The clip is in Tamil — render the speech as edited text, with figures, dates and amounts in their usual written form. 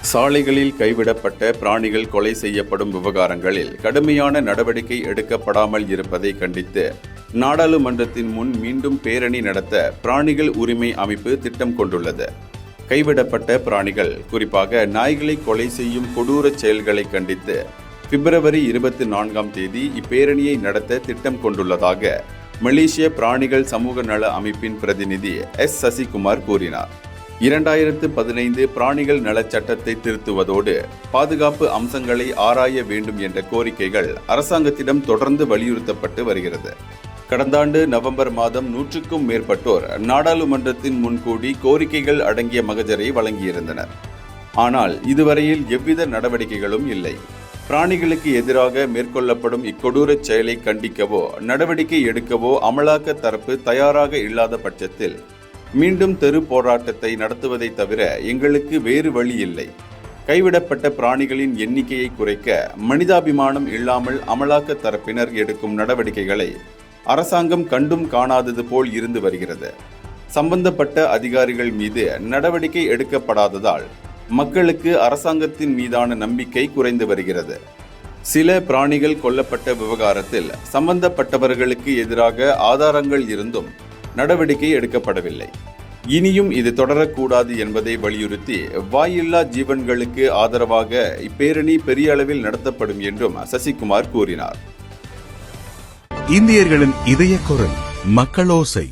சாலைகளில் கைவிடப்பட்ட பிராணிகள் கொலை செய்யப்படும் விவகாரங்களில் கடுமையான நடவடிக்கை எடுக்கப்படாமல் இருப்பதை கண்டித்து நாடாளுமன்றத்தின் முன் மீண்டும் பேரணி நடத்த பிராணிகள் உரிமை அமைப்பு திட்டம் கொண்டுள்ளது. கைவிடப்பட்ட பிராணிகள், குறிப்பாக நாய்களை கொலை செய்யும் கொடூரச் செயல்களை கண்டித்து பிப்ரவரி 24 இப்பேரணியை நடத்த திட்டம் கொண்டுள்ளதாக மலேசிய பிராணிகள் சமூக நல அமைப்பின் பிரதிநிதி எஸ். சசிகுமார் கூறினார். 2015 பிராணிகள் நலச் சட்டத்தை திருத்துவதோடு பாதுகாப்பு அம்சங்களை ஆராய வேண்டும் என்ற கோரிக்கைகள் அரசாங்கத்திடம் தொடர்ந்து வலியுறுத்தப்பட்டு வருகிறது. கடந்த ஆண்டு நவம்பர் மாதம் 100க்கும் மேற்பட்டோர் நாடாளுமன்றத்தின் முன்கூடி கோரிக்கைகள் அடங்கிய மகஜரை வழங்கியிருந்தனர். ஆனால் இதுவரையில் எவ்வித நடவடிக்கைகளும் இல்லை. பிராணிகளுக்கு எதிராக மேற்கொள்ளப்படும் இக்கொடூரச் செயலை கண்டிக்கவோ நடவடிக்கை எடுக்கவோ அமலாக்க தரப்பு தயாராக இல்லாத பட்சத்தில் மீண்டும் தெரு போராட்டத்தை நடத்துவதை தவிர எங்களுக்கு வேறு வழி இல்லை. கைவிடப்பட்ட பிராணிகளின் எண்ணிக்கையை குறைக்க மனிதாபிமானம் இல்லாமல் அமலாக்க தரப்பினர் எடுக்கும் நடவடிக்கைகளை அரசாங்கம் கண்டும் காணாதது போல் இருந்து வருகிறது. சம்பந்தப்பட்ட அதிகாரிகள் மீது நடவடிக்கை எடுக்கப்படாததால் மக்களுக்கு அரசாங்கத்தின் மீதான நம்பிக்கை குறைந்து வருகிறது. சில பிராணிகள் கொல்லப்பட்ட விவகாரத்தில் சம்பந்தப்பட்டவர்களுக்கு எதிராக ஆதாரங்கள் இருந்தும் நடவடிக்கை எடுக்கப்படவில்லை. இனியும் இது தொடரக்கூடாது என்பதை வலியுறுத்தி வாயில்லா ஜீவன்களுக்கு ஆதரவாக இப்பேரணி பெரிய அளவில் நடத்தப்படும் என்றும் சசிகுமார் கூறினார். இந்தியர்களின் இதய குரல் மக்களோசை.